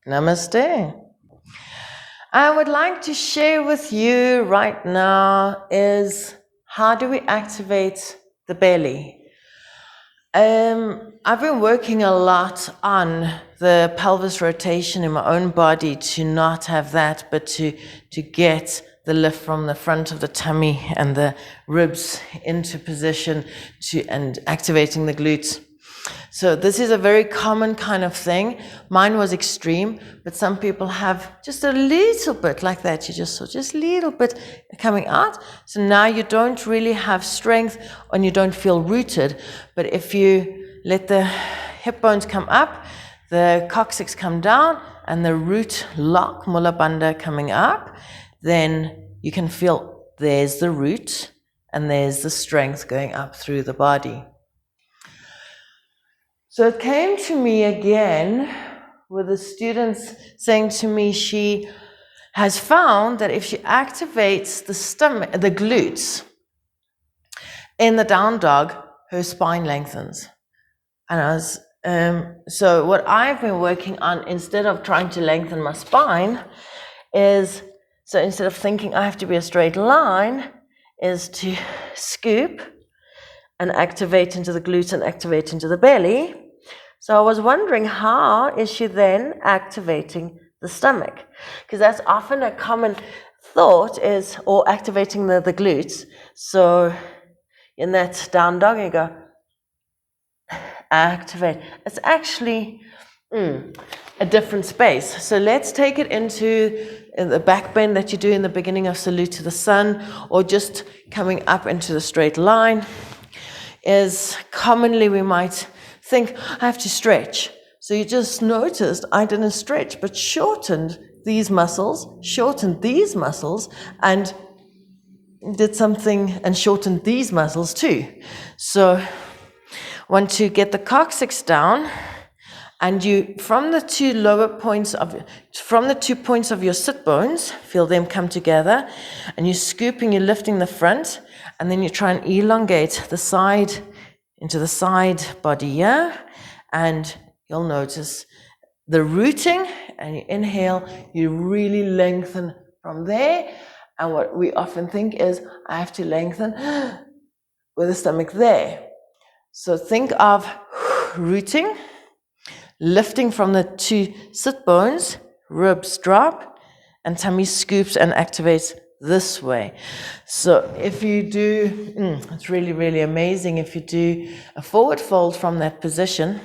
Namaste. I would like to share with you right now is how do we activate the belly? I've been working a lot on the pelvis rotation in my own body to not have that, but to get the lift from the front of the tummy and the ribs into position and activating the glutes. So this is a very common kind of thing. Mine was extreme, but some people have just a little bit like that. You just saw just a little bit coming out. So now you don't really have strength and you don't feel rooted. But if you let the hip bones come up, the coccyx come down, and the root lock, mula bandha, coming up, then you can feel there's the root and there's the strength going up through the body. So it came to me again with the students saying to me she has found that if she activates the stomach, the glutes in the down dog, her spine lengthens. And I was, so what I've been working on, instead of trying to lengthen my spine, is, so instead of thinking I have to be a straight line, is to scoop and activate into the glutes and activate into the belly. So I was wondering, how is she then activating the stomach? Because that's often a common thought is, or activating the glutes. So in that down dog, you go, activate. It's actually a different space. So let's take it into the back bend that you do in the beginning of Salute to the Sun, or just coming up into the straight line. Is commonly we might think, I have to stretch. So you just noticed I didn't stretch, but shortened these muscles, and did something and shortened these muscles too. So want to get the coccyx down, and you, from the two points of your sit bones, feel them come together, and you're scooping, you're lifting the front, and then you try and elongate the side into the side body here, and you'll notice the rooting, and you inhale, you really lengthen from there. And what we often think is, I have to lengthen with the stomach there. So think of rooting, lifting from the two sit bones, ribs drop, and tummy scoops and activates this way. So if you do, it's really, really amazing if you do a forward fold from that position,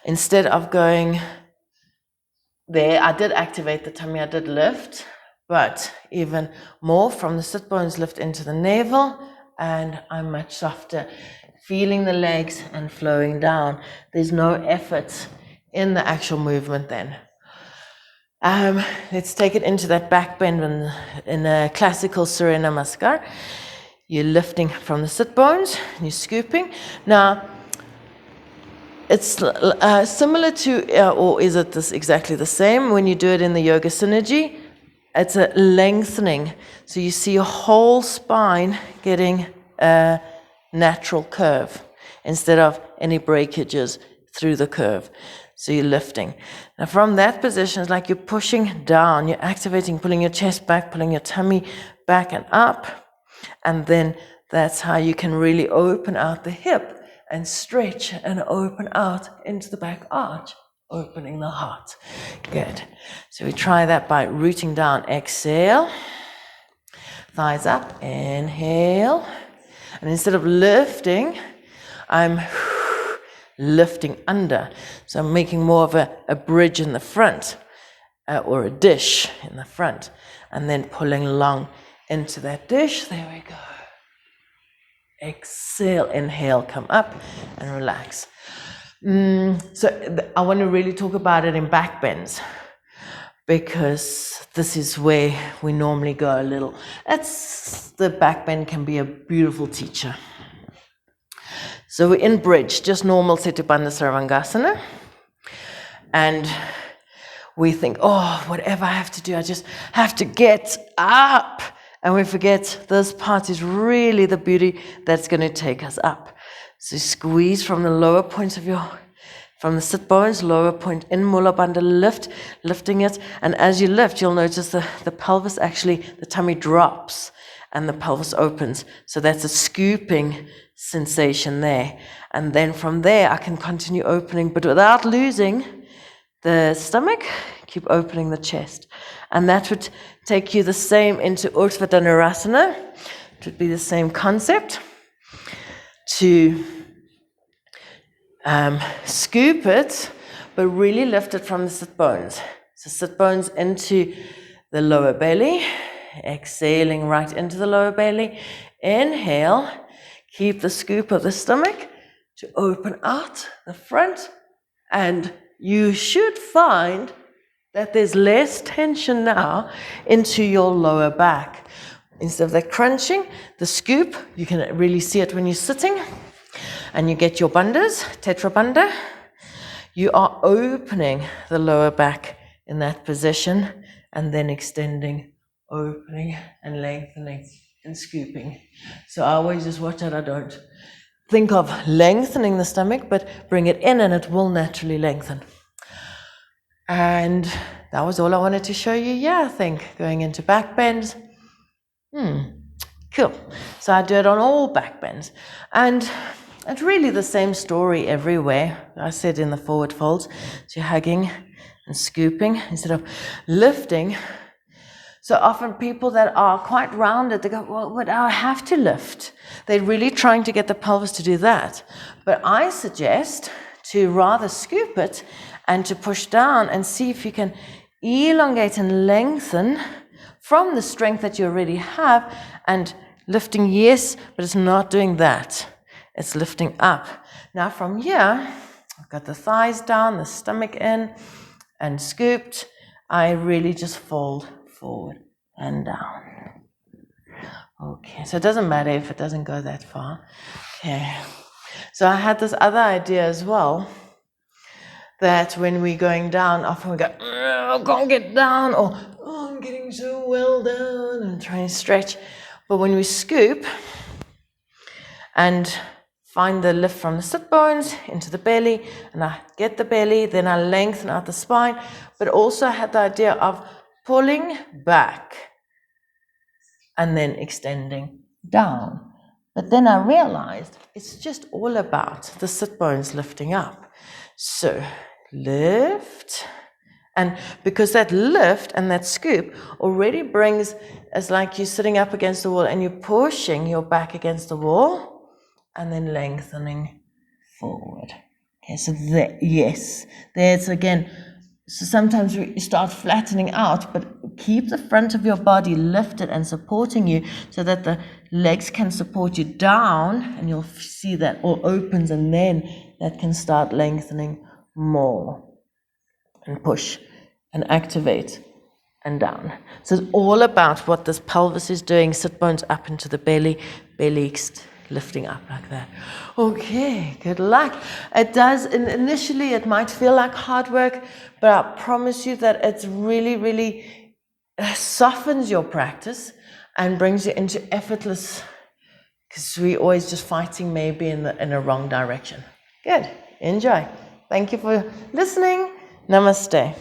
instead of going there, I did activate the tummy, I did lift, but even more from the sit bones, lift into the navel, and I'm much softer, feeling the legs and flowing down. There's no effort in the actual movement then. Let's take it into that back bend in a classical Surya Namaskar. You're lifting from the sit bones, you're scooping. Now, it's similar to, or is it this exactly the same when you do it in the Yoga Synergy? It's a lengthening. So you see your whole spine getting a natural curve instead of any breakages through the curve. So you're lifting. Now from that position, it's like you're pushing down, you're activating, pulling your chest back, pulling your tummy back and up. And then that's how you can really open out the hip and stretch and open out into the back arch, opening the heart. Good. So we try that by rooting down. Exhale. Thighs up. Inhale. And instead of lifting, I'm lifting under. So I'm making more of a bridge in the front, or a dish in the front, and then pulling long into that dish. There we go. Exhale, inhale, come up and relax. So I want to really talk about it in back bends, because this is where we normally go a little. The back bend can be a beautiful teacher. So we're in bridge, just normal Setupanda Sarvangasana. And we think, oh, whatever I have to do, I just have to get up. And we forget this part is really the beauty that's going to take us up. So squeeze from the lower points of your from the sit bones, lower point in Mula Bandha, lifting it. And as you lift, you'll notice the pelvis actually, the tummy drops and the pelvis opens. So that's a scooping sensation there. And then from there, I can continue opening, but without losing the stomach, keep opening the chest. And that would take you the same into Urdhva Dhanurasana. It would be the same concept to scoop it, but really lift it from the sit bones. So sit bones into the lower belly, exhaling right into the lower belly. Inhale, keep the scoop of the stomach to open out the front, and you should find that there's less tension now into your lower back. Instead of that crunching, the scoop, you can really see it when you're sitting, and you get your bandhas, tetra bandha. You are opening the lower back in that position, and then extending, opening, and lengthening, and scooping. So I always just watch that. I don't think of lengthening the stomach, but bring it in, and it will naturally lengthen. And that was all I wanted to show you. Yeah, I think going into back bends. Cool. So I do it on all back bends. And it's really the same story everywhere. I said in the forward folds, so you're hugging and scooping instead of lifting. So often people that are quite rounded, they go, well, but I have to lift. They're really trying to get the pelvis to do that. But I suggest to rather scoop it and to push down and see if you can elongate and lengthen from the strength that you already have. And lifting, yes, but it's not doing that. It's lifting up. Now from here, I've got the thighs down, the stomach in, and scooped. I really just fold forward and down. Okay, so it doesn't matter if it doesn't go that far. Okay, so I had this other idea as well, that when we're going down, often we go, I can't get down, or oh, I'm getting so well down, and try and stretch. But when we scoop and find the lift from the sit bones into the belly, and I get the belly, then I lengthen out the spine, but also I had the idea of pulling back and then extending down. But then I realized it's just all about the sit bones lifting up. So lift, and because that lift and that scoop already brings, it's like you're sitting up against the wall and you're pushing your back against the wall and then lengthening forward. Okay, so there, yes, there's again, so sometimes you start flattening out, but keep the front of your body lifted and supporting you so that the legs can support you down, and you'll see that all opens, and then that can start lengthening more and push and activate and down. So it's all about what this pelvis is doing. Sit bones up into the belly, belly lifting up like that. Okay, good luck. It does, initially it might feel like hard work, but I promise you that it's really, really softens your practice and brings you into effortless, because we're always just fighting maybe in a wrong direction. Good, enjoy. Thank you for listening. Namaste.